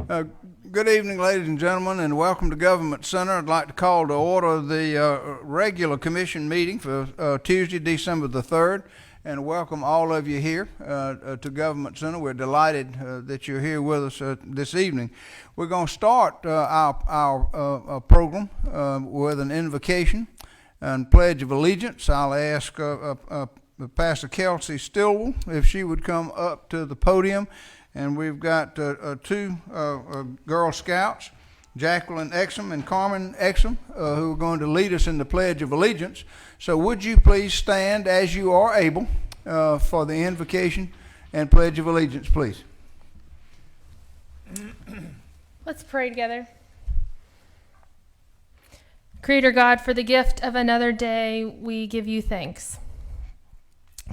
Uh, Good evening, ladies and gentlemen, and welcome to Government Center. I'd like to call to order the regular commission meeting for Tuesday, December the 3rd, and welcome all of you here to Government Center. We're delighted that you're here with us this evening. We're going to start our program with an invocation and Pledge of Allegiance. I'll ask Pastor Kelsey Stillwell if she would come up to the podium. And we've got two Girl Scouts, Jacqueline Exum and Carmen Exum, who are going to lead us in the Pledge of Allegiance. So would you please stand as you are able for the invocation and Pledge of Allegiance, please. Let's pray together. Creator God, for the gift of another day, we give you thanks.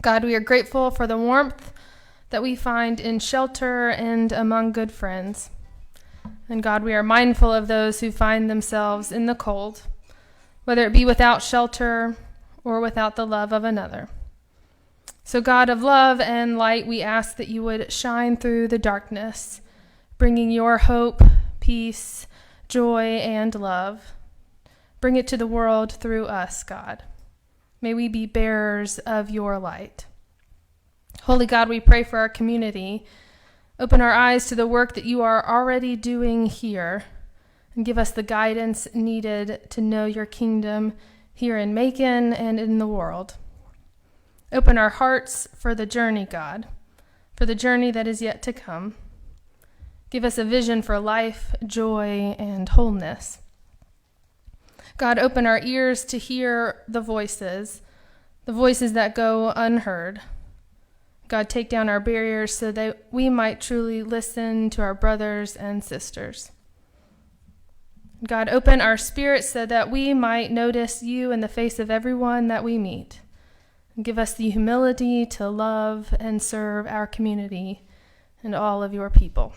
God, we are grateful for the warmth that we find in shelter and among good friends. And God, we are mindful of those who find themselves in the cold, whether it be without shelter or without the love of another. So God of love and light, we ask that you would shine through the darkness, bringing your hope, peace, joy, and love. Bring it to the world through us, God. May we be bearers of your light. Holy God, we pray for our community. Open our eyes to the work that you are already doing here, and give us the guidance needed to know your kingdom here in Macon and in the world. Open our hearts for the journey, God, for the journey that is yet to come. Give us a vision for life, joy, and wholeness. God, open our ears to hear the voices that go unheard. God, take down our barriers so that we might truly listen to our brothers and sisters. God, open our spirits so that we might notice you in the face of everyone that we meet. And give us the humility to love and serve our community and all of your people.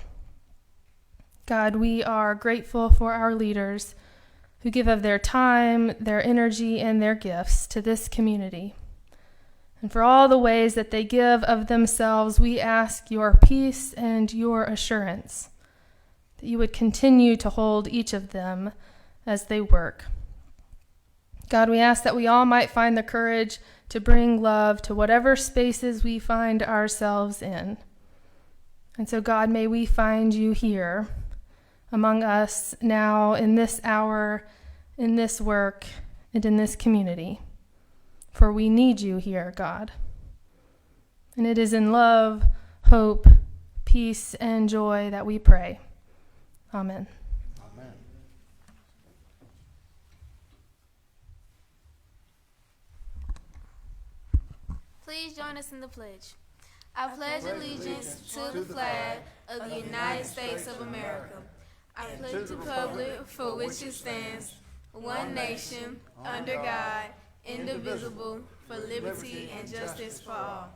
God, we are grateful for our leaders who give of their time, their energy, and their gifts to this community. And for all the ways that they give of themselves, we ask your peace and your assurance that you would continue to hold each of them as they work. God, we ask that we all might find the courage to bring love to whatever spaces we find ourselves in. And so, God, may we find you here among us now in this hour, in this work, and in this community. For we need you here, God. And it is in love, hope, peace, and joy that we pray. Amen. Amen. Please join us in the pledge. I pledge allegiance to the flag of the United States of America. I pledge the republic for which it stands, one nation, under God, indivisible, for liberty and justice for all.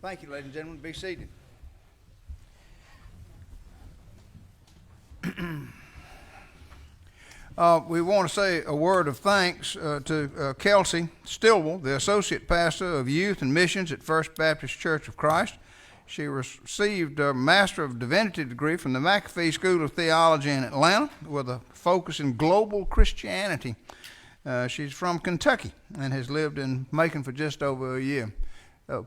Thank you, ladies and gentlemen. Be seated. We want to say a word of thanks to Kelsey Stillwell, the Associate Pastor of Youth and Missions at First Baptist Church of Christ. She received a Master of Divinity degree from the McAfee School of Theology in Atlanta with a focus in global Christianity. She's from Kentucky and has lived in Macon for just over a year.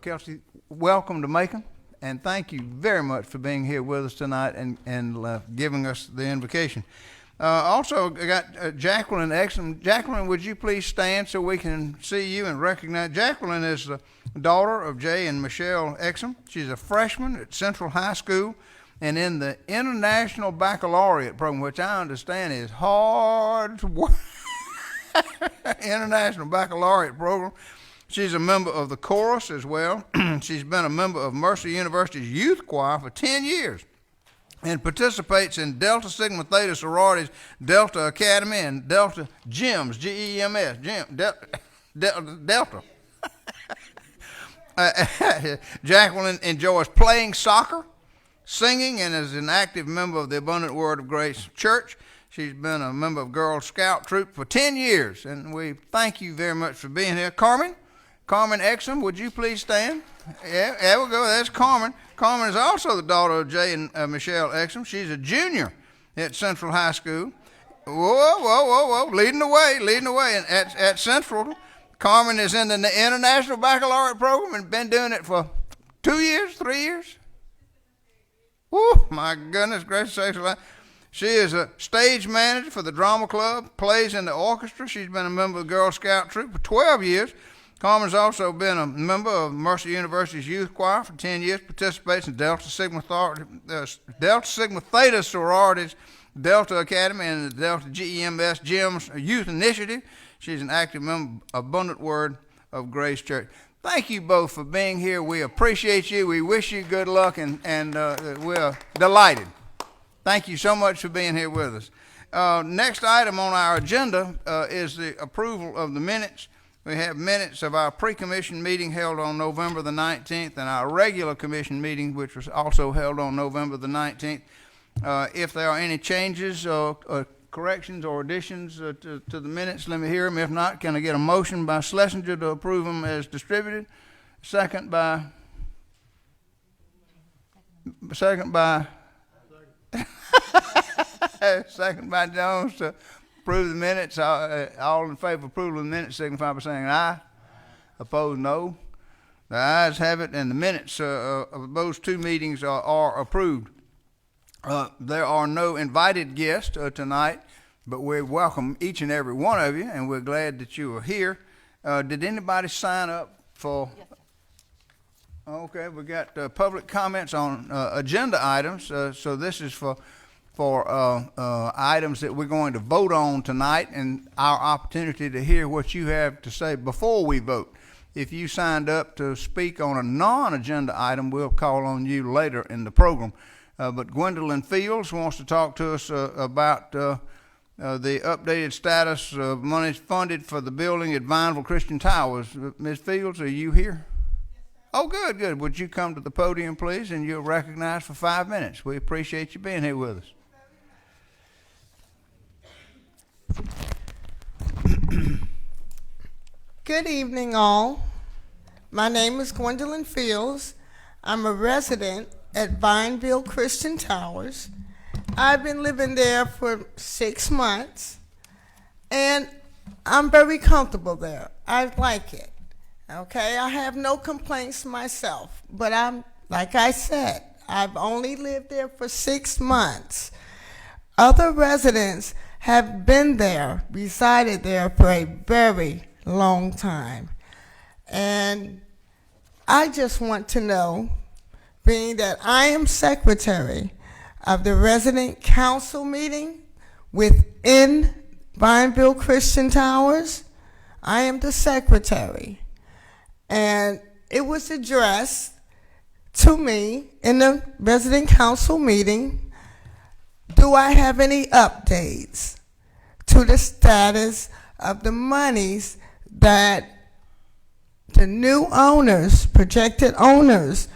Kelsey, welcome to Macon, and thank you very much for being here with us tonight and giving us the invocation. Also, I got Jacqueline Exum. Jacqueline, would you please stand so we can see you and recognize? Jacqueline is the daughter of Jay and Michelle Exum. She's a freshman at Central High School and in the International Baccalaureate program, which I understand is hard to work. International Baccalaureate program. She's a member of the chorus as well. She's been a member of Mercer University's youth choir for 10 years and participates in Delta Sigma Theta sororities, Delta Academy, and Delta Gyms, G-E-M-S, Delta. Jacqueline enjoys playing soccer, singing, and is an active member of the Abundant Word of Grace Church. She's been a member of Girl Scout Troop for 10 years, and we thank you very much for being here. Carmen Exum, would you please stand? Yeah, we'll go. That's Carmen. Carmen is also the daughter of Jay and Michelle Exum. She's a junior at Central High School. Whoa, leading the way. And at Central, Carmen is in the International Baccalaureate program and been doing it for 2 years, 3 years. Woo, my goodness gracious. She is a stage manager for the drama club, plays in the orchestra. She's been a member of the Girl Scout troop for 12 years. Carmen's also been a member of Mercer University's youth choir for 10 years, participates in Delta Sigma Theta sororities, Delta Academy, and the Delta GEMS GEMS Youth Initiative. She's an active member of Abundant Word of Grace Church. Thank you both for being here. We appreciate you. We wish you good luck, and we're delighted. Thank you so much for being here with us. Next item on our agenda is the approval of the minutes. We have minutes of our pre-commission meeting held on November the 19th and our regular commission meeting, which was also held on November the 19th. If there are any changes or corrections or additions to the minutes, let me hear them. If not, can I get a motion by Schlesinger to approve them as distributed? Second by Second by Jones to approve the minutes. All in favor of approval of the minutes signify by saying aye. Opposed, no. The ayes have it, and the minutes of those two meetings are approved. There are no invited guests tonight, but we welcome each and every one of you, and we're glad that you are here. Did anybody sign up for? Yes. Okay, we got public comments on agenda items. So this is for items that we're going to vote on tonight, and our opportunity to hear what you have to say before we vote. If you signed up to speak on a non-agenda item, we'll call on you later in the program. But Gwendolyn Fields wants to talk to us about the updated status of monies funded for the building at Vineville Christian Towers. Ms. Fields, are you here? Oh, good. Would you come to the podium, please, and you're recognized for 5 minutes. We appreciate you being here with us. Good evening, all. My name is Gwendolyn Fields. I'm a resident at Vineville Christian Towers. I've been living there for 6 months, and I'm very comfortable there. I like it. Okay, I have no complaints myself, but like I said, I've only lived there for 6 months. Other residents have been there, resided there for a very long time. And I just want to know, being that I am secretary of the resident council meeting within Vineville Christian Towers, I am the secretary. And it was addressed to me in the resident council meeting, do I have any updates to the status of the monies that the new owners, projected owners,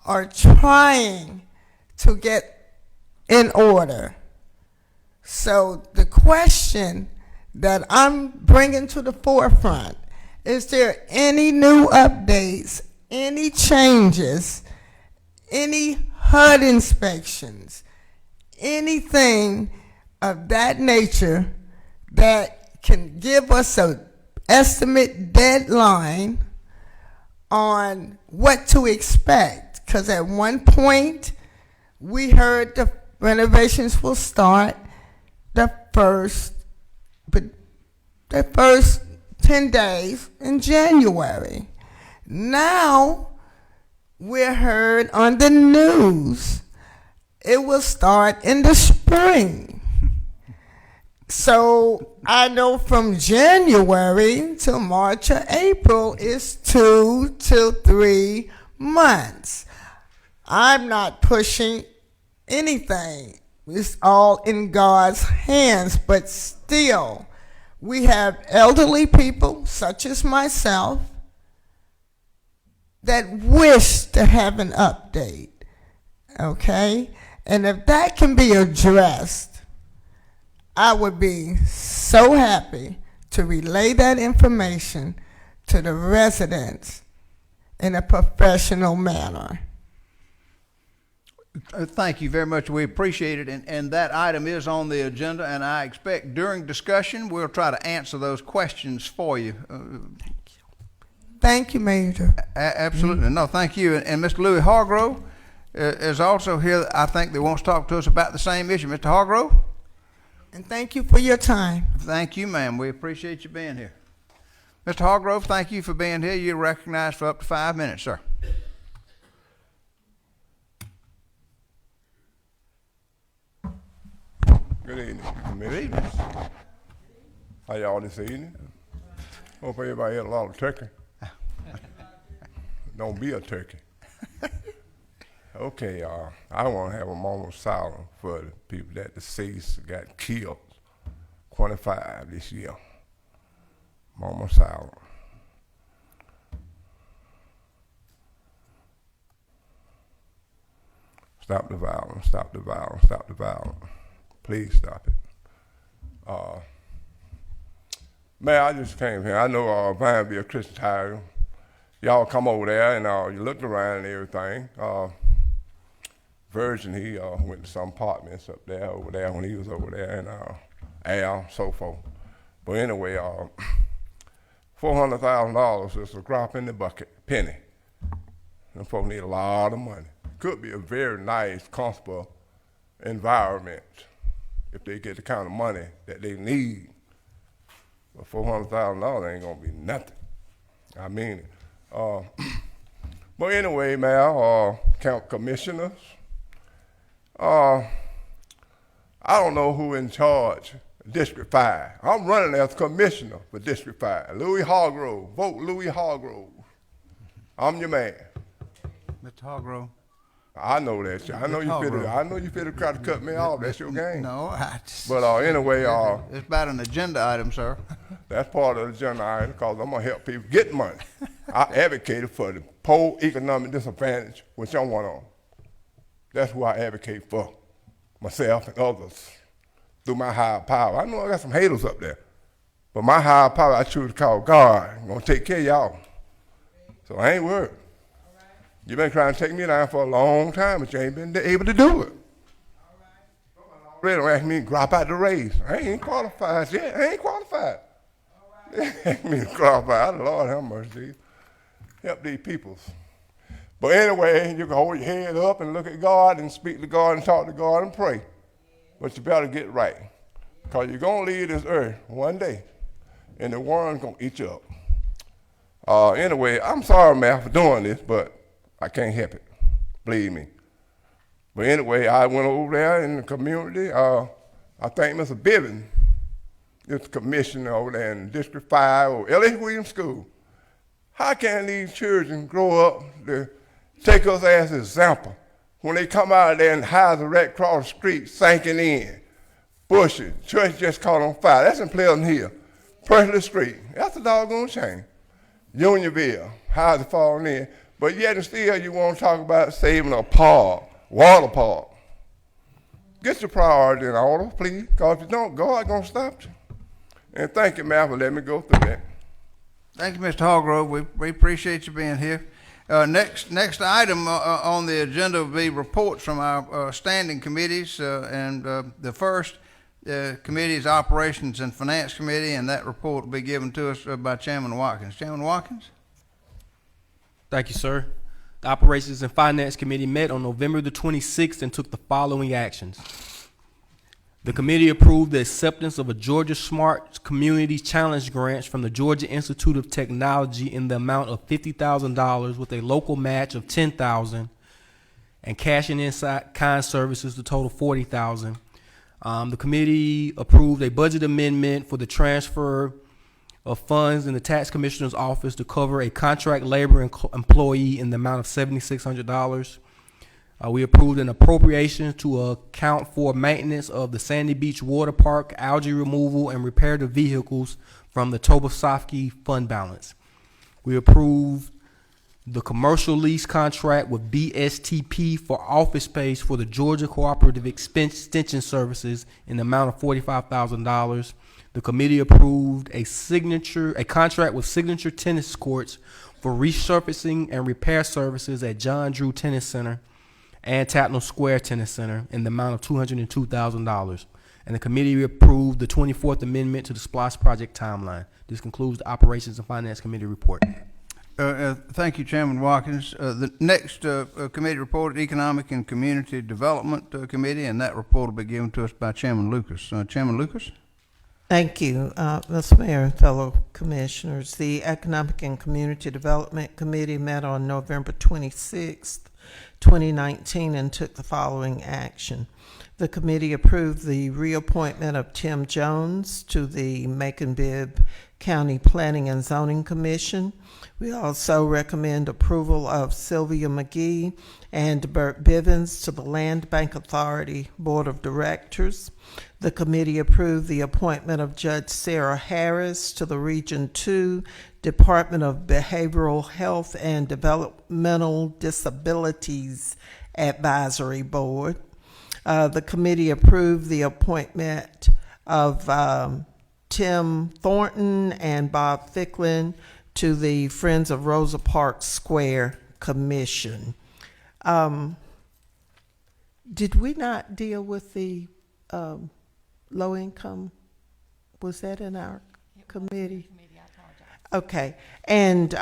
are trying to get in order? So the question that I'm bringing to the forefront, is there any new updates, any changes, any HUD inspections, anything of that nature that can give us an estimate deadline on what to expect? Because at one point, we heard the renovations will start the first 10 days in January. Now, we're heard on the news it will start in the spring. So I know from January to March or April is 2 to 3 months. I'm not pushing anything. It's all in God's hands, but still, we have elderly people, such as myself, that wish to have an update, okay? And if that can be addressed, I would be so happy to relay that information to the residents in a professional manner. Thank you very much. We appreciate it. And that item is on the agenda, and I expect during discussion we'll try to answer those questions for you. Thank you, Major. Absolutely. No, thank you. And Mr. Louis Hargrove is also here. I think that wants to talk to us about the same issue. Mr. Hargrove? And thank you for your time. Thank you, ma'am. We appreciate you being here. Mr. Hargrove, thank you for being here. You're recognized for up to 5 minutes, sir. Good evening, Commissioner. How y'all this evening? Hope everybody had a lot of turkey. Don't be a turkey. Okay, I want to have a moment of silence for the people that deceased got killed. 25 this year. Moment of silence. Stop the violence, stop the violence, stop the violence. Please stop it. Man, I just came here. I know Vineville Christian Tire. Y'all come over there and you looked around and everything. Virgin, he went to some apartments up there, over there when he was over there, and Al, so forth. But anyway, $400,000 is a drop in the bucket, penny. Them folks need a lot of money. Could be a very nice, comfortable environment if they get the kind of money that they need. But $400,000 ain't gonna be nothing. I mean it. But anyway, man, count commissioners. I don't know who in charge of District 5. I'm running as commissioner for District 5. Louis Hargrove, vote Louis Hargrove. I'm your man. Mr. Hargrove. I know that. I know you finna try to cut me off. That's your game. No, I just... But anyway, it's about an agenda item, sir. That's part of the agenda item because I'm gonna help people get money. I advocated for the poor economic disadvantage, which I'm one on. That's who I advocate for, myself and others, through my higher power. I know I got some haters up there, but my higher power I choose to call God. I'm gonna take care of y'all. So I ain't worried. You've been trying to take me down for a long time, but you ain't been able to do it. Already don't ask me to drop out the race. I ain't qualified yet. I ain't qualified. They ask me to qualify. Lord have mercy. Help these peoples. But anyway, you can hold your head up and look at God and speak to God and talk to God and pray. But you better get right. Because you're going to leave this earth one day, and the worm's going to eat you up. Anyway, I'm sorry, man, for doing this, but I can't help it. Believe me. But anyway, I went over there in the community. I think Mr. Bibbin is the commissioner over there in District 5 or L.H. Williams School. How can these children grow up to take us as an example when they come out of there and hide the wreck across the street, sinking in, bushes, church just caught on fire. That's in Pleasant Hill, Presley Street. That's a doggone shame. Unionville, how's it falling in? But yet and still you want to talk about saving a park, water park. Get your priority in order, please, because if you don't, God's going to stop you. And thank you, ma'am, for letting me go through that. Thank you, Mr. Hargrove. We appreciate you being here. Next item on the agenda will be reports from our standing committees, and the first committee is Operations and Finance Committee, and that report will be given to us by Chairman Watkins. Chairman Watkins? Thank you, sir. The Operations and Finance Committee met on November the 26th and took the following actions. The committee approved the acceptance of a Georgia Smart Community Challenge grant from the Georgia Institute of Technology in the amount of $50,000 with a local match of $10,000 and cash and in-kind services to total $40,000. The committee approved a budget amendment for the transfer of funds in the tax commissioner's office to cover a contract labor employee in the amount of $7,600. We approved an appropriation to account for maintenance of the Sandy Beach Water Park, algae removal, and repair the vehicles from the Tobosofsky fund balance. We approved the commercial lease contract with BSTP for office space for the Georgia Cooperative Extension Services in the amount of $45,000. The committee approved a contract with Signature Tennis Courts for resurfacing and repair services at John Drew Tennis Center. and Tatnall Square Tennis Center in the amount of $202,000. And the committee approved the 24th Amendment to the SPLOST project timeline. This concludes the Operations and Finance Committee report. Thank you, Chairman Watkins. The next committee report, Economic and Community Development Committee, and that report will be given to us by Chairman Lucas. Chairman Lucas? Thank you, Mr. Mayor and fellow commissioners. The Economic and Community Development Committee met on November 26th, 2019, and took the following action. The committee approved the reappointment of Tim Jones to the Macon-Bibb County Planning and Zoning Commission. We also recommend approval of Sylvia McGee and Bert Bivens to the Land Bank Authority Board of Directors. The committee approved the appointment of Judge Sarah Harris to the Region 2 Department of Behavioral Health and Developmental Disabilities Advisory Board. The committee approved the appointment of Tim Thornton and Bob Ficklin to the Friends of Rosa Parks Square Commission. Did we not deal with the low income? Was that in our committee? Okay, and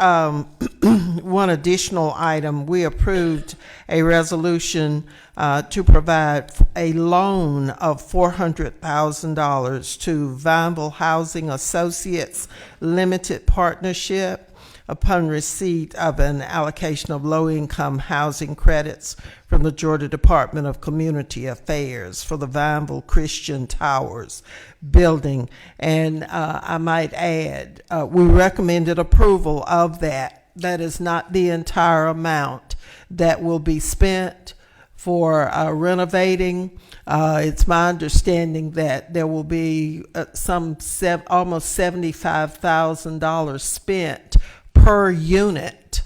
one additional item, we approved a resolution to provide a loan of $400,000 to Vineville Housing Associates Limited Partnership upon receipt of an allocation of low-income housing credits from the Georgia Department of Community Affairs for the Vineville Christian Towers building. And I might add, we recommended approval of that. That is not the entire amount that will be spent for renovating. It's my understanding that there will be almost $75,000 spent per unit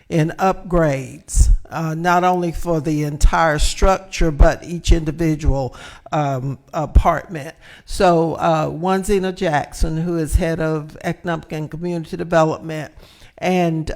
in upgrades, not only for the entire structure, but each individual apartment. So Wanzina Jackson, who is head of Economic and Community Development, and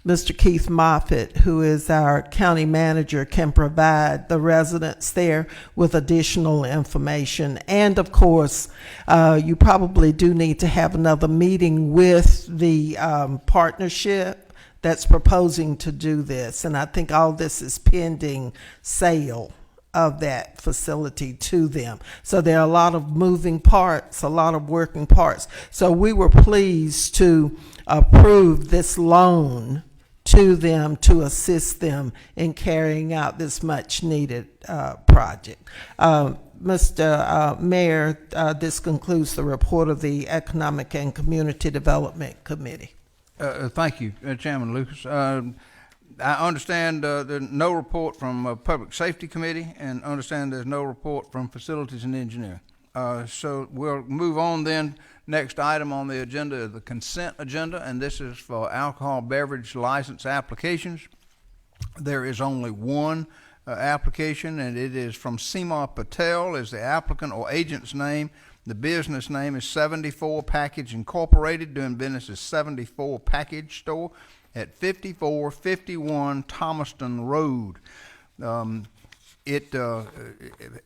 Mr. Keith Moffitt, who is our county manager, can provide the residents there with additional information. And of course, you probably do need to have another meeting with the partnership that's proposing to do this. And I think all this is pending sale of that facility to them. So there are a lot of moving parts, a lot of working parts. So we were pleased to approve this loan to them to assist them in carrying out this much needed project. Mr. Mayor, this concludes the report of the Economic and Community Development Committee. Thank you, Chairman Lucas. I understand there's no report from Public Safety Committee, and understand there's no report from Facilities and Engineering. So we'll move on then. Next item on the agenda is the consent agenda, and this is for alcohol beverage license applications. There is only one application, and it is from Seema Patel as the applicant or agent's name. The business name is 74 Package Incorporated, doing business as 74 Package Store at 5451 Thomaston Road. It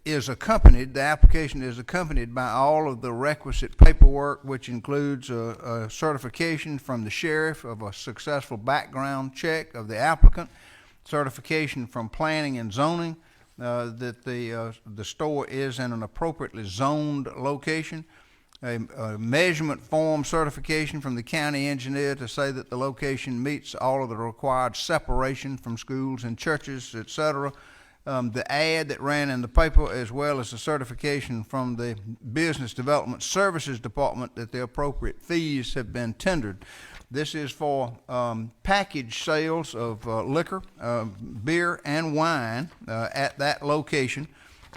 is accompanied, the application is accompanied by all of the requisite paperwork, which includes a certification from the sheriff of a successful background check of the applicant, certification from planning and zoning that the store is in an appropriately zoned location, a measurement form certification from the county engineer to say that the location meets all of the required separation from schools and churches, etc. The ad that ran in the paper, as well as the certification from the Business Development Services Department that the appropriate fees have been tendered. This is for package sales of liquor, beer, and wine at that location,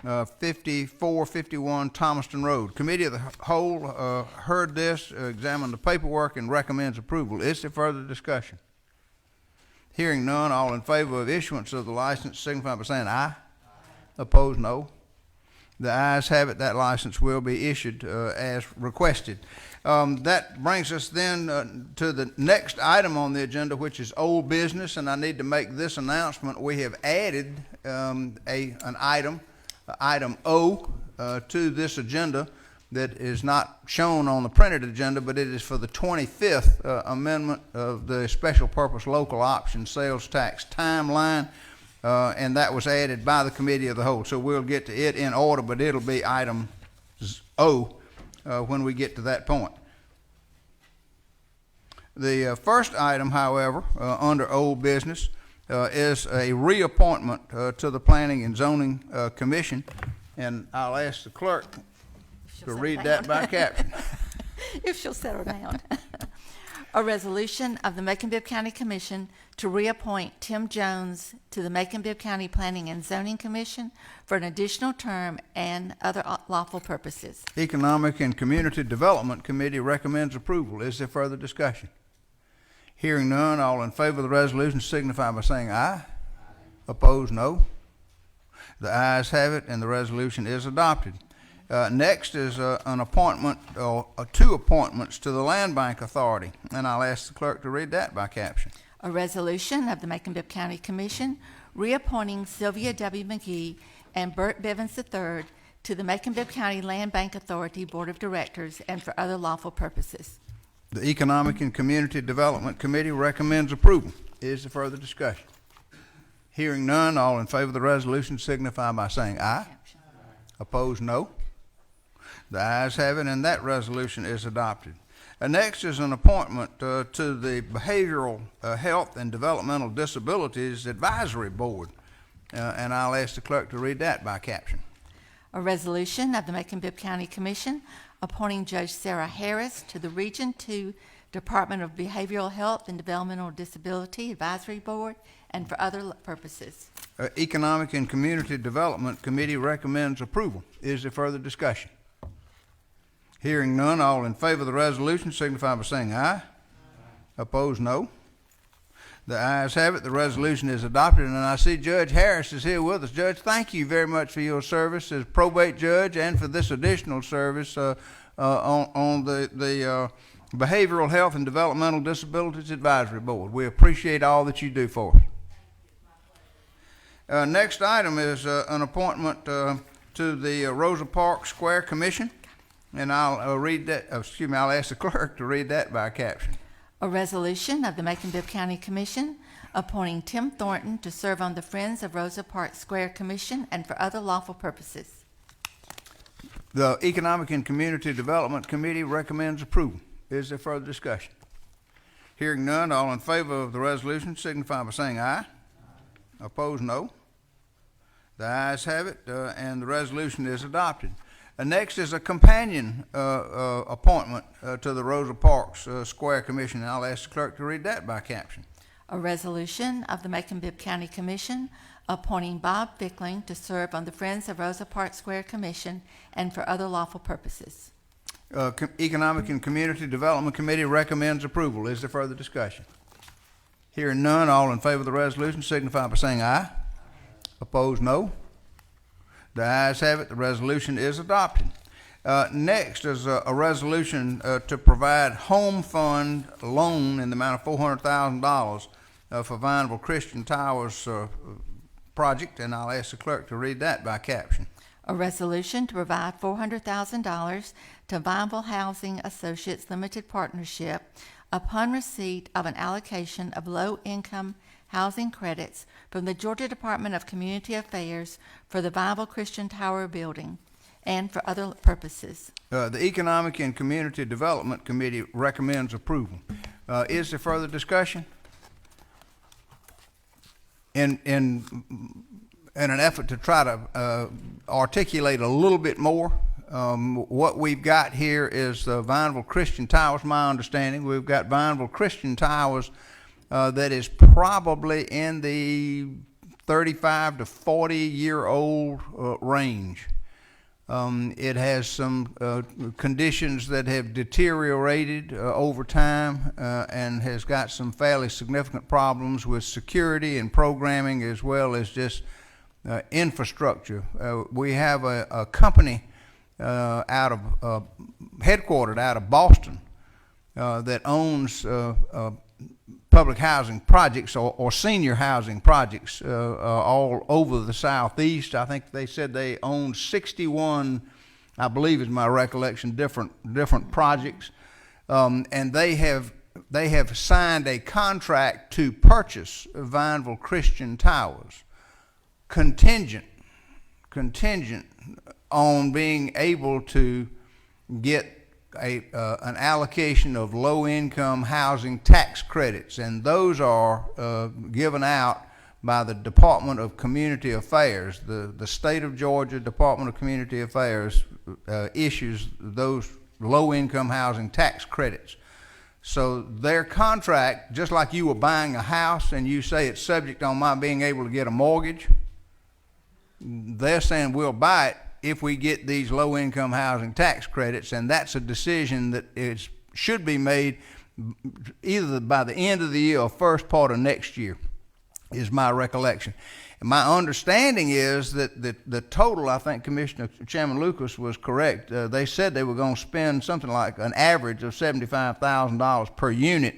5451 Thomaston Road. Committee of the Whole heard this, examined the paperwork, and recommends approval. Is there further discussion? Hearing none, all in favor of issuance of the license signify by saying aye. Opposed, no. The ayes have it. That license will be issued as requested. That brings us then to the next item on the agenda, which is old business, and I need to make this announcement. We have added an item, item O, to this agenda that is not shown on the printed agenda, but it is for the 25th amendment of the special purpose local option sales tax timeline, and that was added by the committee of the whole. So we'll get to it in order, but it'll be item O when we get to that point. The first item, however, under old business, is a reappointment to the Planning and Zoning Commission, and I'll ask the clerk to read that by caption. If she'll settle down. A resolution of the Macon-Bibb County Commission to reappoint Tim Jones to the Macon-Bibb County Planning and Zoning Commission for an additional term and other lawful purposes. Economic and Community Development Committee recommends approval. Is there further discussion? Hearing none, all in favor of the resolution signify by saying aye. Opposed, no. The ayes have it, and the resolution is adopted. Next is an appointment, or two appointments to the Land Bank Authority, and I'll ask the clerk to read that by caption. A resolution of the Macon-Bibb County Commission reappointing Sylvia W. McGee and Bert Bivens III to the Macon-Bibb County Land Bank Authority Board of Directors and for other lawful purposes. The Economic and Community Development Committee recommends approval. Is there further discussion? Hearing none, all in favor of the resolution signify by saying aye. Opposed, no. The ayes have it, and that resolution is adopted. Next is an appointment to the Behavioral Health and Developmental Disabilities Advisory Board, and I'll ask the clerk to read that by caption. A resolution of the Macon-Bibb County Commission appointing Judge Sarah Harris to the Region 2 Department of Behavioral Health and Developmental Disability Advisory Board and for other purposes. Economic and Community Development Committee recommends approval. Is there further discussion? Hearing none, all in favor of the resolution signify by saying aye. Opposed, no. The ayes have it. The resolution is adopted, and I see Judge Harris is here with us. Judge, thank you very much for your service as probate judge and for this additional service on the Behavioral Health and Developmental Disabilities Advisory Board. We appreciate all that you do for us. Next item is an appointment to the Rosa Parks Square Commission, and I'll read that. I'll ask the clerk to read that by caption. A resolution of the Macon-Bibb County Commission appointing Tim Thornton to serve on the Friends of Rosa Parks Square Commission and for other lawful purposes. The Economic and Community Development Committee recommends approval. Is there further discussion? Hearing none, all in favor of the resolution signify by saying aye. Opposed, no. The ayes have it, and the resolution is adopted. Next is a companion appointment to the Rosa Parks Square Commission. I'll ask the clerk to read that by caption. A resolution of the Macon-Bibb County Commission appointing Bob Fickling to serve on the Friends of Rosa Parks Square Commission and for other lawful purposes. Economic and Community Development Committee recommends approval. Is there further discussion? Hearing none, all in favor of the resolution signify by saying aye. Opposed, no. The ayes have it. The resolution is adopted. Next is a resolution to provide home fund loan in the amount of $400,000 for Vineville Christian Towers project, and I'll ask the clerk to read that by caption. A resolution to provide $400,000 to Vineville Housing Associates Limited Partnership upon receipt of an allocation of low-income housing credits from the Georgia Department of Community Affairs for the Vineville Christian Tower building and for other purposes. The Economic and Community Development Committee recommends approval. Is there further discussion? In an effort to try to articulate a little bit more, what we've got here is the Vineville Christian Towers, my understanding. We've got Vineville Christian Towers that is probably in the 35 to 40-year-old range. It has some conditions that have deteriorated over time and has got some fairly significant problems with security and programming as well as just infrastructure. We have a company headquartered out of Boston that owns public housing projects or senior housing projects all over the Southeast. I think they said they own 61, I believe is my recollection, different projects, and they have signed a contract to purchase Vineville Christian Towers, contingent on being able to get an allocation of low-income housing tax credits, and those are given out by the Department of Community Affairs. The state of Georgia Department of Community Affairs issues those low-income housing tax credits. So their contract, just like you were buying a house and you say it's subject on my being able to get a mortgage, they're saying we'll buy it if we get these low-income housing tax credits, and that's a decision that should be made either by the end of the year or first part of next year, is my recollection. And my understanding is that the total, I think Chairman Lucas was correct. They said they were going to spend something like an average of $75,000 per unit,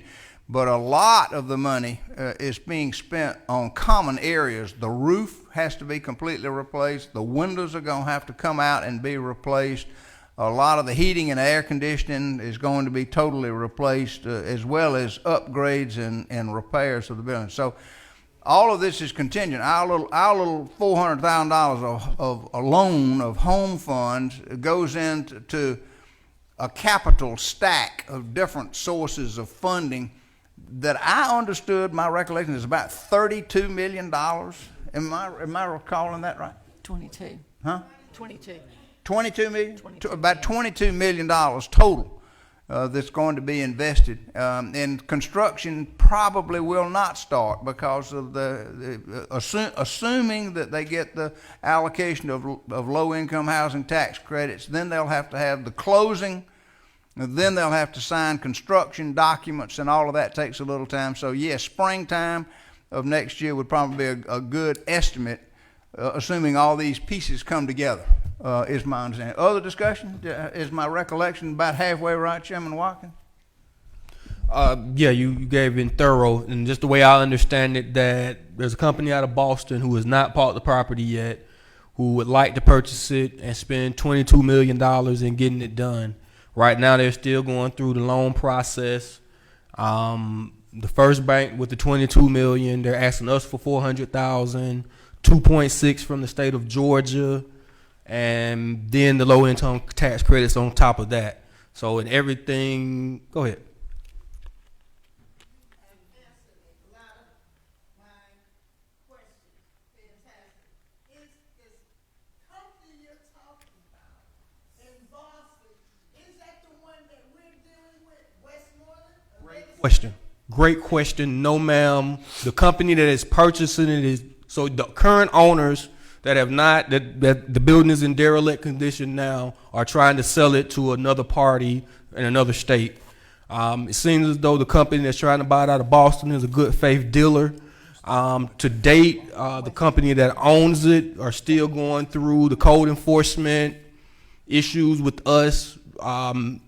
but a lot of the money is being spent on common areas. The roof has to be completely replaced. The windows are going to have to come out and be replaced. A lot of the heating and air conditioning is going to be totally replaced, as well as upgrades and repairs of the building. So all of this is contingent. Our little $400,000 of a loan of home funds goes into a capital stack of different sources of funding that I understood, my recollection is about $32 million. Am I recalling that right? 22. Huh? 22. 22 million? About $22 million total that's going to be invested. And construction probably will not start because of assuming that they get the allocation of low-income housing tax credits, then they'll have to have the closing. Then they'll have to sign construction documents, and all of that takes a little time. So, yes, springtime of next year would probably be a good estimate, assuming all these pieces come together, is my understanding. Other discussion? Is my recollection about halfway right, Chairman Watkins? Yeah, you gave it thorough, and just the way I understand it, that there's a company out of Boston who has not bought the property yet, who would like to purchase it and spend $22 million in getting it done. Right now, they're still going through the loan process. The first bank with the $22 million, they're asking us for $400,000, 2.6 from the state of Georgia, and then the low-income tax credits on top of that. So, in everything, go ahead. Great question. No, ma'am. The company that is purchasing it is, so the current owners that have not, that the building is in derelict condition now, are trying to sell it to another party in another state. It seems as though the company that's trying to buy it out of Boston is a good faith dealer. To date, the company that owns it are still going through the code enforcement issues with us. And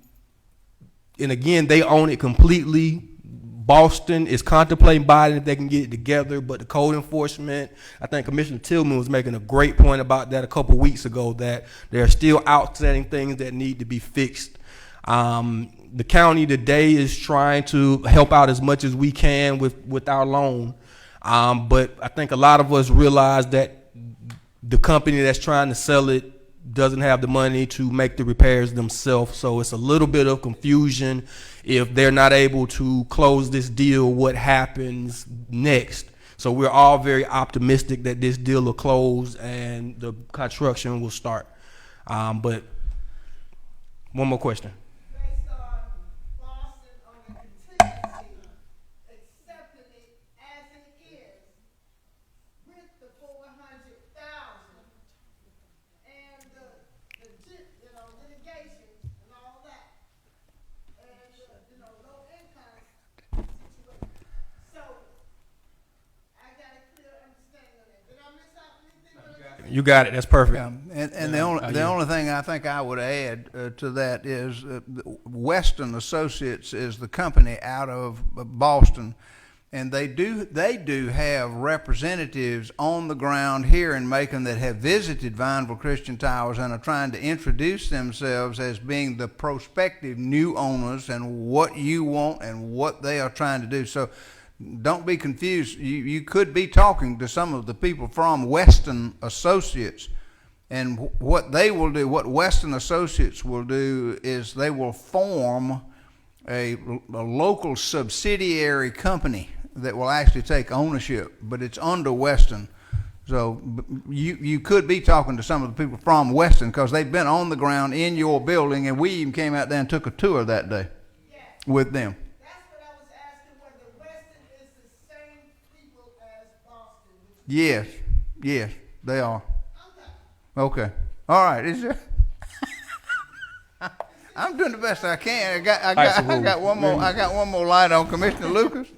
again, they own it completely. Boston is contemplating buying it if they can get it together, but the code enforcement, I think Commissioner Tillman was making a great point about that a couple weeks ago, that there are still outstanding things that need to be fixed. The county today is trying to help out as much as we can with our loan, but I think a lot of us realize that the company that's trying to sell it doesn't have the money to make the repairs themselves, so it's a little bit of confusion. If they're not able to close this deal, what happens next? So we're all very optimistic that this deal will close and the construction will start. But one more question. Based on Boston on the contingency, accepting it as it is, with the 400,000 and the litigation and all that, and low income situation. So I got a clear understanding of that. Did I miss out anything? You got it. That's perfect. Yeah, and the only thing I think I would add to that is Weston Associates is the company out of Boston And they do have representatives on the ground here in Macon that have visited Vineville Christian Towers and are trying to introduce themselves as being the prospective new owners and what you want and what they are trying to do. So don't be confused. You could be talking to some of the people from Weston Associates. And what they will do, what Weston Associates will do, is they will form a local subsidiary company that will actually take ownership, but it's under Weston. So you could be talking to some of the people from Weston because they've been on the ground in your building, and we even came out there and took a tour that day with them. That's what I was asking, whether Weston is the same people as Boston. Yes, they are. Okay. All right. Is there? I'm doing the best I can. I got one more light on Commissioner Lucas.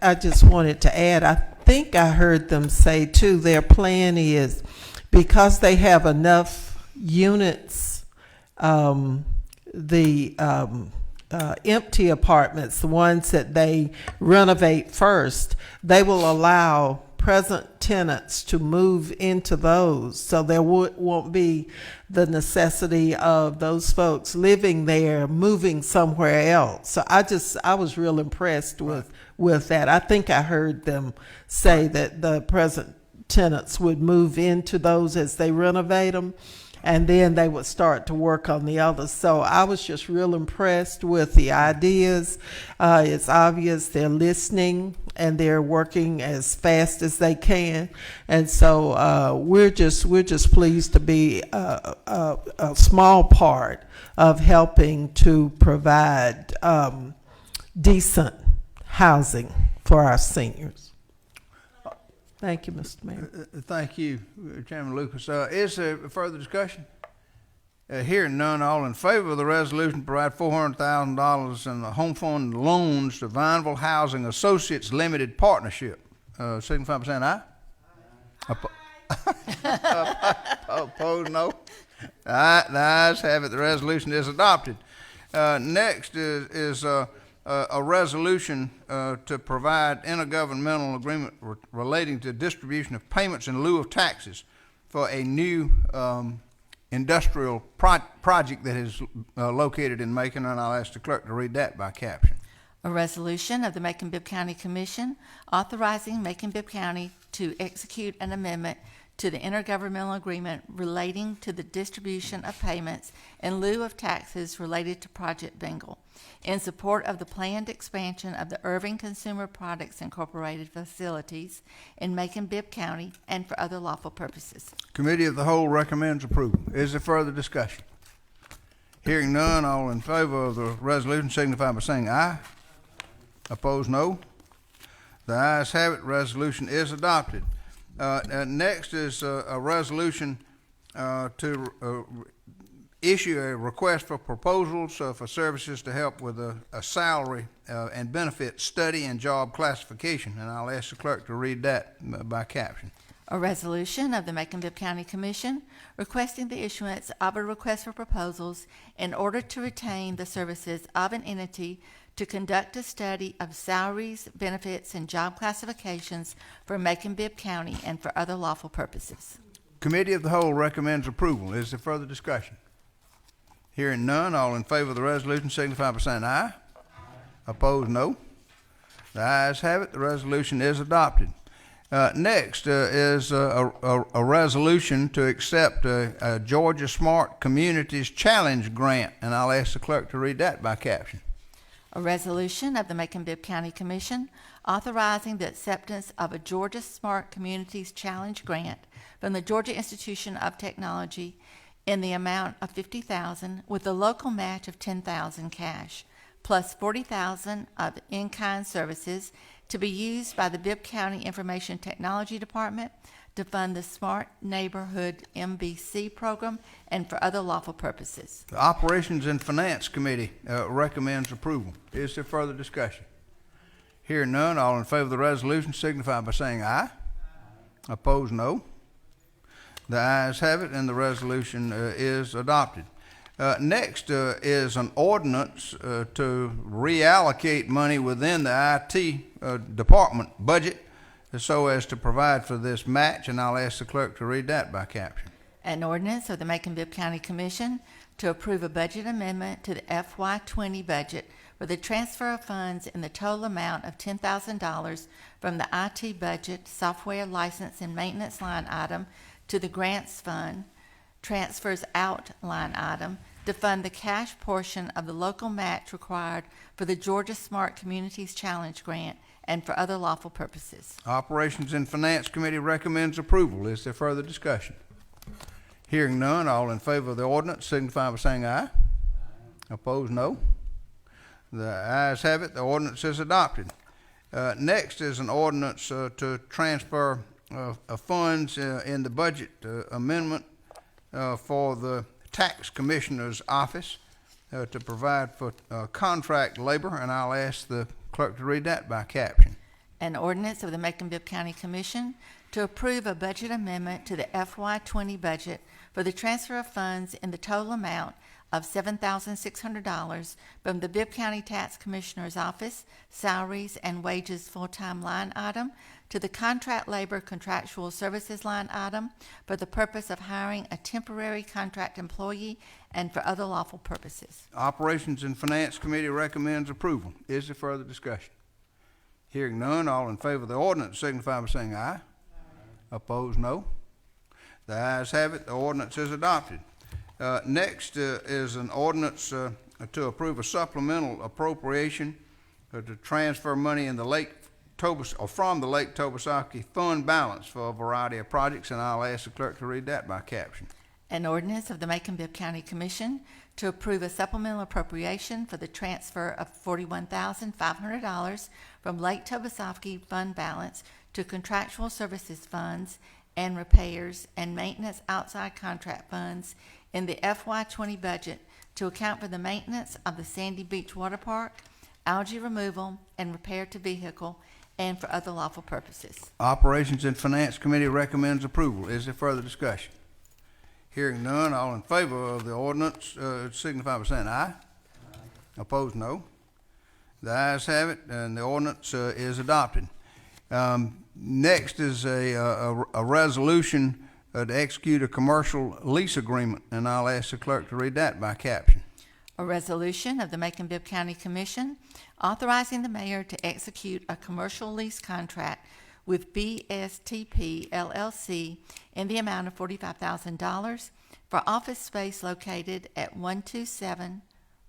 I just wanted to add, I think I heard them say too, their plan is because they have enough units, the empty apartments, the ones that they renovate first, they will allow present tenants to move into those, so there won't be the necessity of those folks living there moving somewhere else. So I was real impressed with that. I think I heard them say that the present tenants would move into those as they renovate them, and then they would start to work on the others. So I was just real impressed with the ideas. It's obvious they're listening and they're working as fast as they can. And so we're just pleased to be a small part of helping to provide decent housing for our seniors. Thank you, Mr. Mayor. Thank you, Chairman Lucas. Is there further discussion? Hearing none, all in favor of the resolution to provide $400,000 in the home fund loans to Vineville Housing Associates Limited Partnership, signify by saying aye. Opposed, no. All right, the ayes have it. The resolution is adopted. Next is a resolution to provide intergovernmental agreement relating to distribution of payments in lieu of taxes for a new industrial project that is located in Macon, and I'll ask the clerk to read that by caption. A resolution of the Macon-Bibb County Commission authorizing Macon-Bibb County to execute an amendment to the intergovernmental agreement relating to the distribution of payments in lieu of taxes related to Project Bengal in support of the planned expansion of the Irving Consumer Products Incorporated facilities in Macon-Bibb County and for other lawful purposes. Committee of the Whole recommends approval. Is there further discussion? Hearing none, all in favor of the resolution signify by saying aye. Opposed, no. The ayes have it. Resolution is adopted. Next is a resolution to issue a request for proposals for services to help with a salary and benefit study and job classification, and I'll ask the clerk to read that by caption. A resolution of the Macon-Bibb County Commission requesting the issuance of a request for proposals in order to retain the services of an entity to conduct a study of salaries, benefits, and job classifications for Macon-Bibb County and for other lawful purposes. Committee of the Whole recommends approval. Is there further discussion? Hearing none, all in favor of the resolution signify by saying aye. Opposed, no. The ayes have it. The resolution is adopted. Next is a resolution to accept a Georgia Smart Communities Challenge grant, and I'll ask the clerk to read that by caption. A resolution of the Macon-Bibb County Commission authorizing the acceptance of a Georgia Smart Communities Challenge grant from the Georgia Institution of Technology in the amount of $50,000 with a local match of $10,000 cash, plus $40,000 of in-kind services to be used by the Bibb County Information Technology Department to fund the Smart Neighborhood MBC program and for other lawful purposes. The Operations and Finance Committee recommends approval. Is there further discussion? Hearing none, all in favor of the resolution signify by saying aye. Opposed, no. The ayes have it, and the resolution is adopted. Next is an ordinance to reallocate money within the IT department budget so as to provide for this match, and I'll ask the clerk to read that by caption. An ordinance of the Macon-Bibb County Commission to approve a budget amendment to the FY20 budget for the transfer of funds in the total amount of $10,000 from the IT budget software license and maintenance line item to the grants fund transfers out line item to fund the cash portion of the local match required for the Georgia Smart Communities Challenge Grant and for other lawful purposes. Operations and Finance Committee recommends approval. Is there further discussion? Hearing none, all in favor of the ordinance signify by saying aye. Opposed, no. The ayes have it. The ordinance is adopted. Next is an ordinance to transfer funds in the budget amendment for the Tax Commissioner's Office to provide for contract labor, and I'll ask the clerk to read that by caption. An ordinance of the Macon-Bibb County Commission to approve a budget amendment to the FY20 budget for the transfer of funds in the total amount of $7,600 from the Bibb County Tax Commissioner's Office salaries and wages full-time line item to the contract labor contractual services line item for the purpose of hiring a temporary contract employee and for other lawful purposes. Operations and Finance Committee recommends approval. Is there further discussion? Hearing none, all in favor of the ordinance signify by saying aye. Opposed, no. The ayes have it. The ordinance is adopted. Next is an ordinance to approve a supplemental appropriation to transfer money in the from the Lake Tobosaki fund balance for a variety of projects, and I'll ask the clerk to read that by caption. An ordinance of the Macon-Bibb County Commission to approve a supplemental appropriation for the transfer of $41,500 from Lake Tobosaki fund balance to contractual services funds and repairs and maintenance outside contract funds in the FY20 budget to account for the maintenance of the Sandy Beach Water Park, algae removal, and repair to vehicle, and for other lawful purposes. Operations and Finance Committee recommends approval. Is there further discussion? Hearing none, all in favor of the ordinance signify by saying aye. Opposed, no. The ayes have it, and the ordinance is adopted. Next is a resolution to execute a commercial lease agreement, and I'll ask the clerk to read that by caption. A resolution of the Macon-Bibb County Commission authorizing the mayor to execute a commercial lease contract with BSTP LLC in the amount of $45,000 for office space located at 127,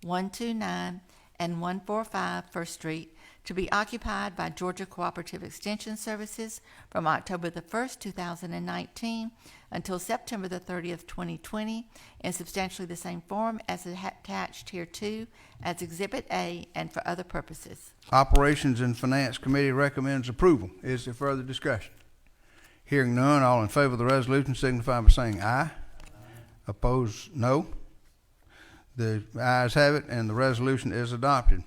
129, and 145 First Street to be occupied by Georgia Cooperative Extension Services from October the 1st, 2019 until September the 30th, 2020 in substantially the same form as attached hereto as Exhibit A and for other purposes. Operations and Finance Committee recommends approval. Is there further discussion? Hearing none, all in favor of the resolution signify by saying aye. Opposed, no. The ayes have it, and the resolution is adopted.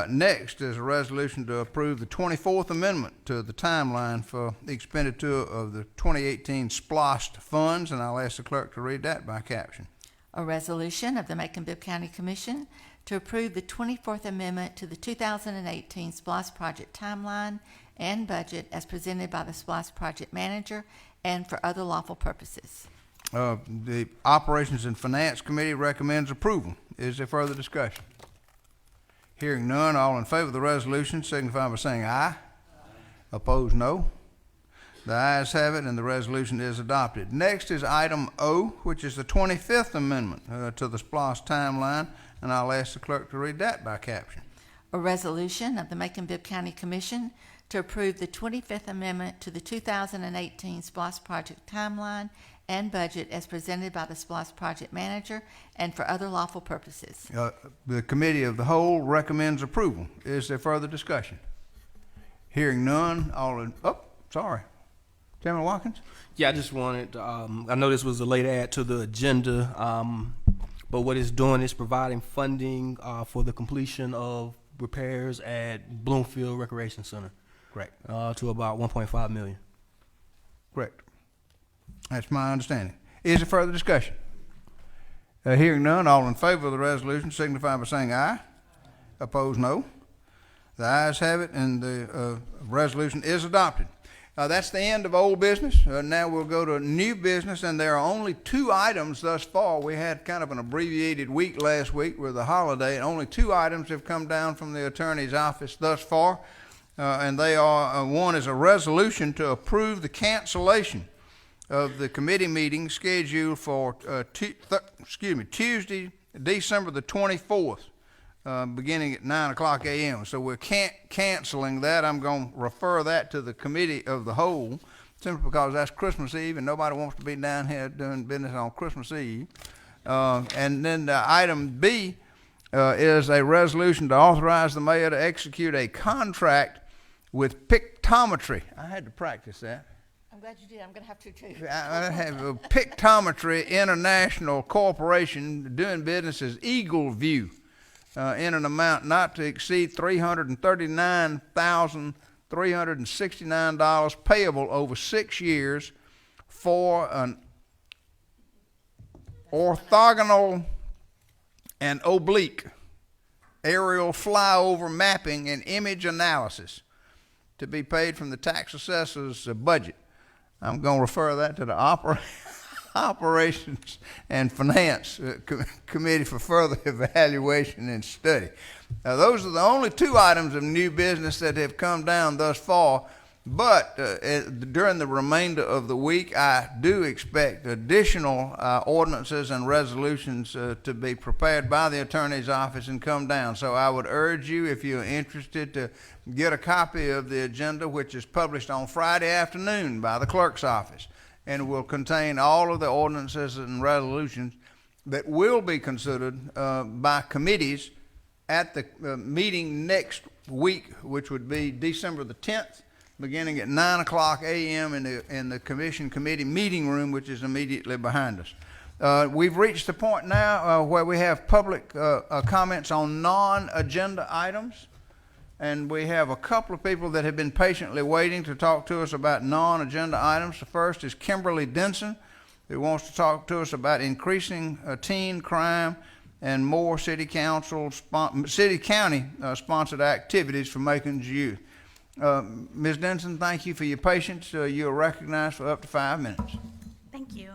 Next is a resolution to approve the 24th Amendment to the timeline for the expenditure of the 2018 SPLOST funds, and I'll ask the clerk to read that by caption. A resolution of the Macon-Bibb County Commission to approve the 24th Amendment to the 2018 SPLOST project timeline and budget as presented by the SPLOST project manager and for other lawful purposes. The Operations and Finance Committee recommends approval. Is there further discussion? Hearing none, all in favor of the resolution signify by saying aye. Opposed, no. The ayes have it, and the resolution is adopted. Next is item O, which is the 25th Amendment to the SPLOST timeline, and I'll ask the clerk to read that by caption. A resolution of the Macon-Bibb County Commission to approve the 25th Amendment to the 2018 SPLOST project timeline and budget as presented by the SPLOST project manager and for other lawful purposes. The Committee of the Whole recommends approval. Is there further discussion? Hearing none, Chairman Watkins? Yeah, I just wanted, I know this was a late add to the agenda, but what it's doing is providing funding for the completion of repairs at Bloomfield Recreation Center. Correct. To about $1.5 million. Correct. That's my understanding. Is there further discussion? Hearing none, all in favor of the resolution signify by saying aye. Opposed, no. The ayes have it, and the resolution is adopted. That's the end of old business. Now we'll go to new business, and there are only 2 items thus far. We had kind of an abbreviated week last week with the holiday, and only 2 items have come down from the attorney's office thus far, and they are, one is a resolution to approve the cancellation of the committee meeting scheduled for Tuesday, December the 24th, beginning at 9 o'clock a.m. So we're canceling that. I'm going to refer that to the committee of the whole, simply because that's Christmas Eve, and nobody wants to be down here doing business on Christmas Eve. And then item B is a resolution to authorize the mayor to execute a contract with Pictometry. I had to practice that. I'm glad you did. I'm going to have to too. I have a Pictometry International Corporation doing business as Eagle View in an amount not to exceed $339,369 payable over 6 years for an orthogonal and oblique aerial flyover mapping and image analysis to be paid from the tax assessor's budget. I'm going to refer that to the Operations and Finance Committee for further evaluation and study. Those are the only 2 items of new business that have come down thus far, but during the remainder of the week, I do expect additional ordinances and resolutions to be prepared by the attorney's office and come down. So I would urge you, if you're interested, to get a copy of the agenda, which is published on Friday afternoon by the clerk's office, and will contain all of the ordinances and resolutions that will be considered by committees at the meeting next week, which would be December the 10th, beginning at 9 o'clock a.m. in the commission committee meeting room, which is immediately behind us. We've reached the point now where we have public comments on non-agenda items. And we have a couple of people that have been patiently waiting to talk to us about non-agenda items. The first is Kimberly Denson, who wants to talk to us about increasing teen crime and more city-county sponsored activities for Macon's youth. Ms. Denson, thank you for your patience. You are recognized for up to 5 minutes. Thank you.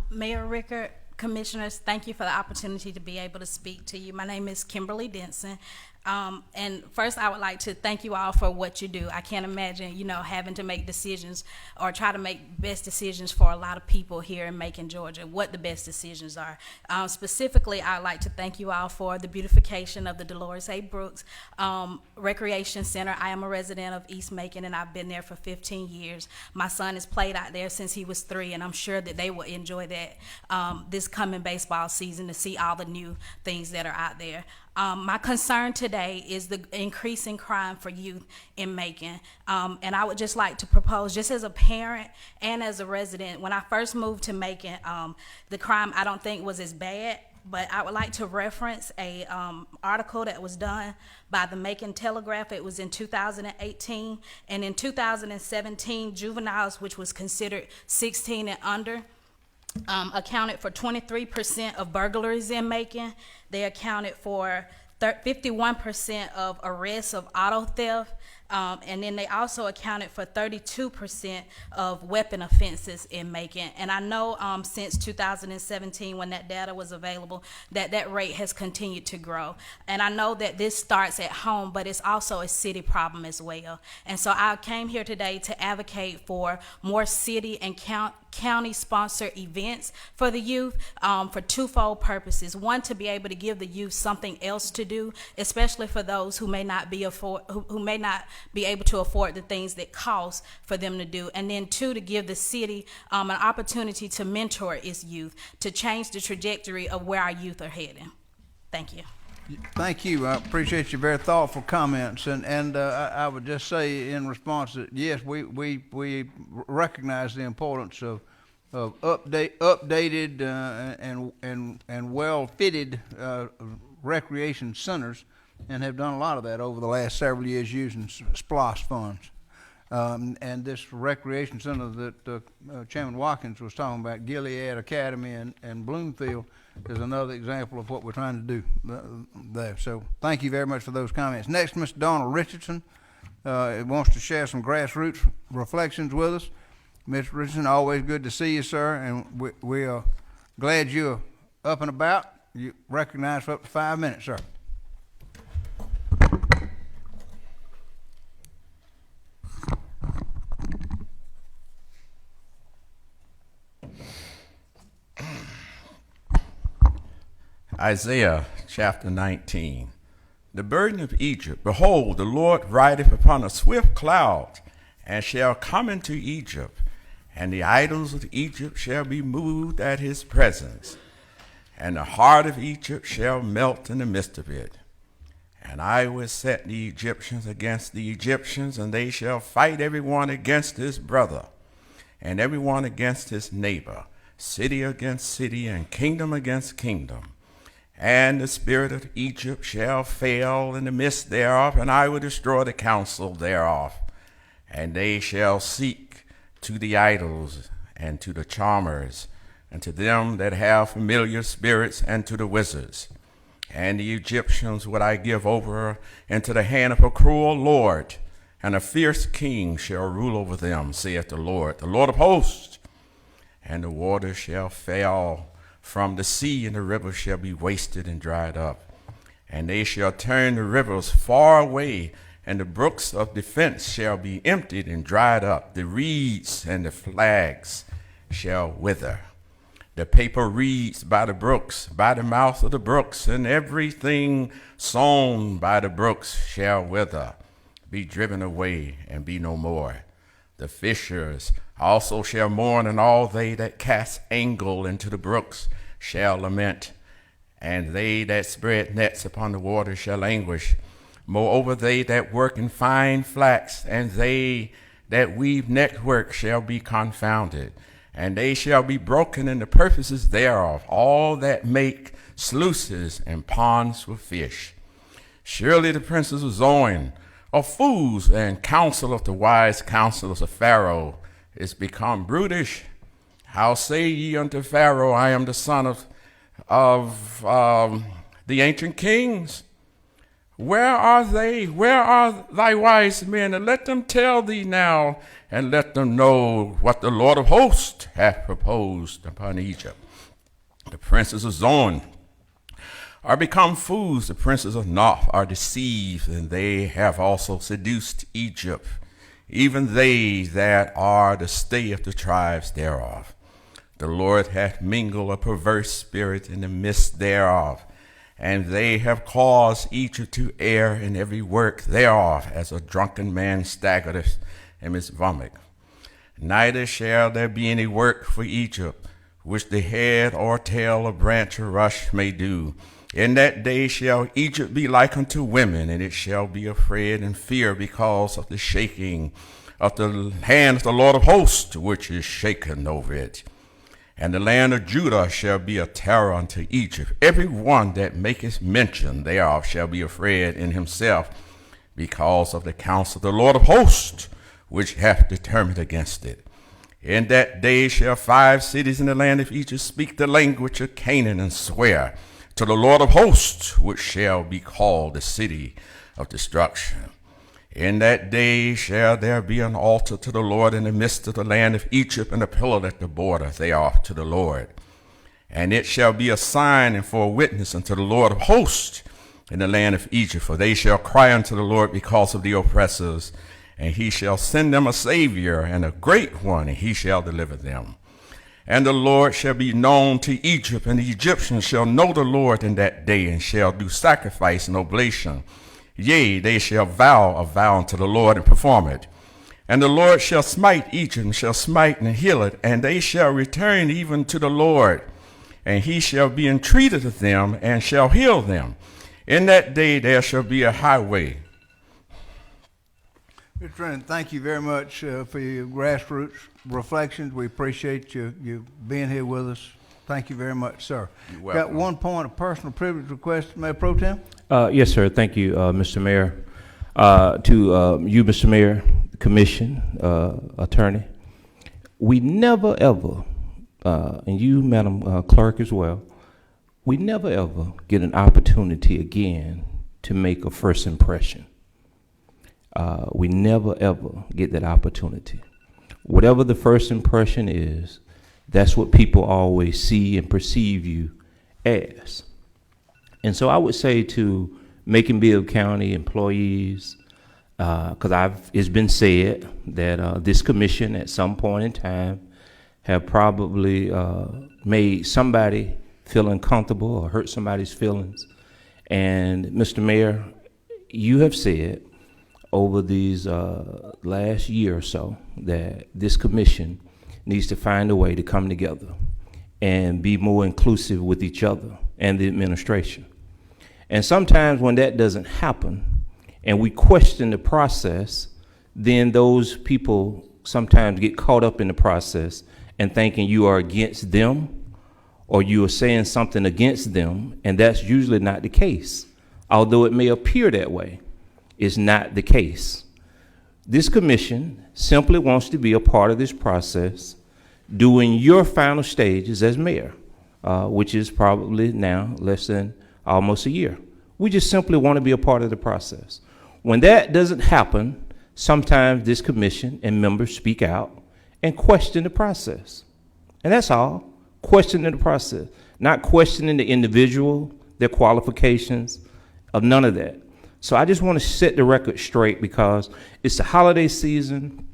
Mayor Rickard, Commissioners, thank you for the opportunity to be able to speak to you. My name is Kimberly Denson. And first, I would like to thank you all for what you do. I can't imagine, having to make decisions or try to make best decisions for a lot of people here in Macon, Georgia, what the best decisions are. Specifically, I'd like to thank you all for the beautification of the Dolores A. Brooks Recreation Center. I am a resident of East Macon, and I've been there for 15 years. My son has played out there since he was 3, and I'm sure that they will enjoy that this coming baseball season to see all the new things that are out there. My concern today is the increasing crime for youth in Macon. And I would just like to propose, just as a parent and as a resident, when I first moved to Macon, the crime I don't think was as bad, but I would like to reference a article that was done by the Macon Telegraph. It was in 2018. And in 2017, juveniles, which was considered 16 and under, accounted for 23% of burglaries in Macon. They accounted for 51% of arrests of auto theft, and then they also accounted for 32% of weapon offenses in Macon. And I know since 2017, when that data was available, that rate has continued to grow. And I know that this starts at home, but it's also a city problem as well. And so I came here today to advocate for more city and county-sponsored events for the youth for twofold purposes. One, to be able to give the youth something else to do, especially for those who may not be able to afford the things that cost for them to do. And then 2, to give the city an opportunity to mentor its youth, to change the trajectory of where our youth are heading. Thank you. Thank you. I appreciate your very thoughtful comments. And I would just say in response that, yes, we recognize the importance of updated and well-fitted recreation centers, and have done a lot of that over the last several years using SPLOST funds. And this recreation center that Chairman Watkins was talking about, Gilead Academy and Bloomfield, is another example of what we're trying to do there. So thank you very much for those comments. Next, Mr. Donald Richardson wants to share some grassroots reflections with us. Mr. Richardson, always good to see you, sir, and we are glad you're up and about. You recognize for up to 5 minutes, sir. Isaiah chapter 19. The burden of Egypt. Behold, the Lord rideth upon a swift cloud, and shall come into Egypt, and the idols of Egypt shall be moved at his presence, and the heart of Egypt shall melt in the midst of it. And I will set the Egyptians against the Egyptians, and they shall fight every one against his brother, and every one against his neighbor, city against city, and kingdom against kingdom. And the spirit of Egypt shall fail in the midst thereof, and I will destroy the counsel thereof. And they shall seek to the idols, and to the charmers, and to them that have familiar spirits, and to the wizards. And the Egyptians would I give over into the hand of a cruel lord, and a fierce king shall rule over them, saith the Lord of hosts. And the waters shall fail from the sea, and the rivers shall be wasted and dried up. And they shall turn the rivers far away, and the brooks of defense shall be emptied and dried up. The reeds and the flags shall wither. The paper reeds by the brooks, by the mouth of the brooks, and everything sown by the brooks shall wither, be driven away, and be no more. The fishers also shall mourn, and all they that cast angle into the brooks shall lament, and they that spread nets upon the water shall languish. Moreover, they that work in fine flax, and they that weave network shall be confounded, and they shall be broken in the purposes thereof, all that make sluices and ponds for fish. Surely the princes of Zoan are fools, and counsel of the wise counselors of Pharaoh is become brutish. How say ye unto Pharaoh, I am the son of the ancient kings? Where are they? Where are thy wise men? And let them tell thee now, and let them know what the Lord of hosts hath proposed upon Egypt. The princes of Zoan are become fools. The princes of Noph are deceived, and they have also seduced Egypt, even they that are the stay of the tribes thereof. The Lord hath mingled a perverse spirit in the midst thereof, and they have caused Egypt to err in every work thereof, as a drunken man staggereth in his vomit. Neither shall there be any work for Egypt, which the head or tail or branch or rush may do. In that day shall Egypt be like unto women, and it shall be afraid and fear because of the shaking of the hand of the Lord of hosts, which is shaken over it. And the land of Judah shall be a terror unto Egypt. Every one that maketh mention thereof shall be afraid in himself, because of the counsel of the Lord of hosts, which hath determined against it. In that day shall 5 cities in the land of Egypt speak the language of Canaan, and swear to the Lord of hosts, which shall be called the city of destruction. In that day shall there be an altar to the Lord in the midst of the land of Egypt, and a pillar at the border thereof to the Lord. And it shall be a sign and for a witness unto the Lord of hosts in the land of Egypt. For they shall cry unto the Lord because of the oppressors, and he shall send them a Savior, and a great one, and he shall deliver them. And the Lord shall be known to Egypt, and the Egyptians shall know the Lord in that day, and shall do sacrifice and oblation. Yea, they shall vow a vow unto the Lord and perform it. And the Lord shall smite Egypt, and shall smite and heal it, and they shall return even to the Lord. And he shall be entreated of them, and shall heal them. In that day there shall be a highway. Mr. Trenton, thank you very much for your grassroots reflections. We appreciate you being here with us. Thank you very much, sir. You're welcome. Got one point of personal privilege request, Mayor Pro Tem? Yes, sir. Thank you, Mr. Mayor. To you, Mr. Mayor, commission, attorney, we never ever, and you, Madam Clerk, as well, we never ever get an opportunity again to make a first impression. We never ever get that opportunity. Whatever the first impression is, that's what people always see and perceive you as. And so I would say to Macon-Bibb County employees, because it's been said that this commission at some point in time have probably made somebody feel uncomfortable or hurt somebody's feelings. And Mr. Mayor, you have said over these last year or so that this commission needs to find a way to come together and be more inclusive with each other and the administration. And sometimes when that doesn't happen and we question the process, then those people sometimes get caught up in the process and thinking you are against them or you are saying something against them, and that's usually not the case. Although it may appear that way, it's not the case. This commission simply wants to be a part of this process during your final stages as mayor, which is probably now less than almost a year. We just simply want to be a part of the process. When that doesn't happen, sometimes this commission and members speak out and question the process. And that's all, questioning the process, not questioning the individual, their qualifications, of none of that. So I just want to set the record straight because it's the holiday season.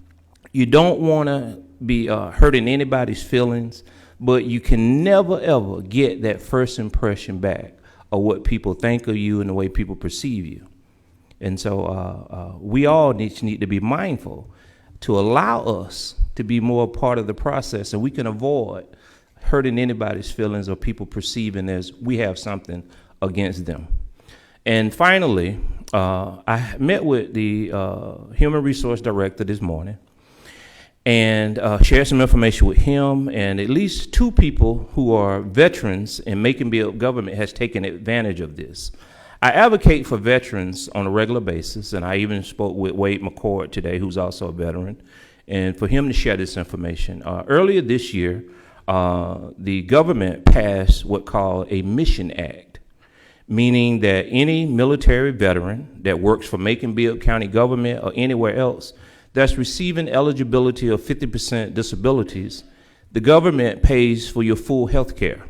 You don't want to be hurting anybody's feelings, but you can never, ever get that first impression back of what people think of you and the way people perceive you. And so we all need to be mindful to allow us to be more a part of the process, and we can avoid hurting anybody's feelings or people perceiving as we have something against them. And finally, I met with the Human Resource Director this morning and shared some information with him, and at least 2 people who are veterans in Macon-Bibb government has taken advantage of this. I advocate for veterans on a regular basis, and I even spoke with Wade McCord today, who's also a veteran, and for him to share this information. Earlier this year, the government passed what's called a Mission Act, meaning that any military veteran that works for Macon-Bibb County government or anywhere else that's receiving eligibility of 50% disabilities, the government pays for your full health care,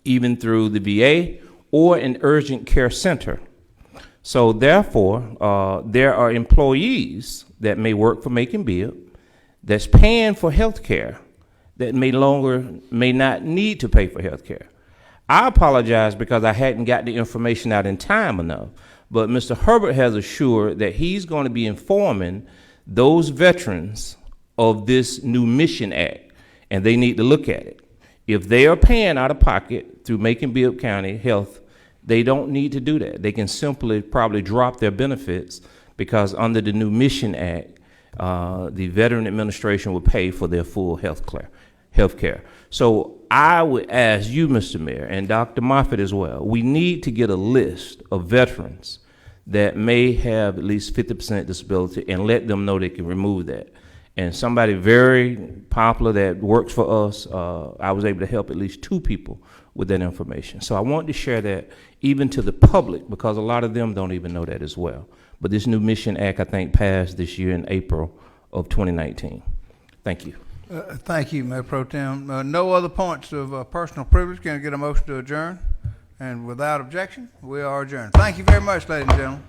even through the VA or an urgent care center. So therefore, there are employees that may work for Macon-Bibb that's paying for health care that may not need to pay for health care. I apologize because I hadn't got the information out in time enough, but Mr. Herbert has assured that he's going to be informing those veterans of this new Mission Act, and they need to look at it. If they are paying out of pocket through Macon-Bibb County Health, they don't need to do that. They can simply probably drop their benefits because under the new Mission Act, the Veteran Administration will pay for their full health care. So I would ask you, Mr. Mayor, and Dr. Moffitt as well, we need to get a list of veterans that may have at least 50% disability and let them know they can remove that. And somebody very popular that works for us, I was able to help at least 2 people with that information. So I want to share that even to the public because a lot of them don't even know that as well. But this new Mission Act, I think, passed this year in April of 2019. Thank you. Thank you, Mayor Pro Tem. No other points of personal privilege. Can I get a motion to adjourn? And without objection, we are adjourned. Thank you very much, ladies and gentlemen.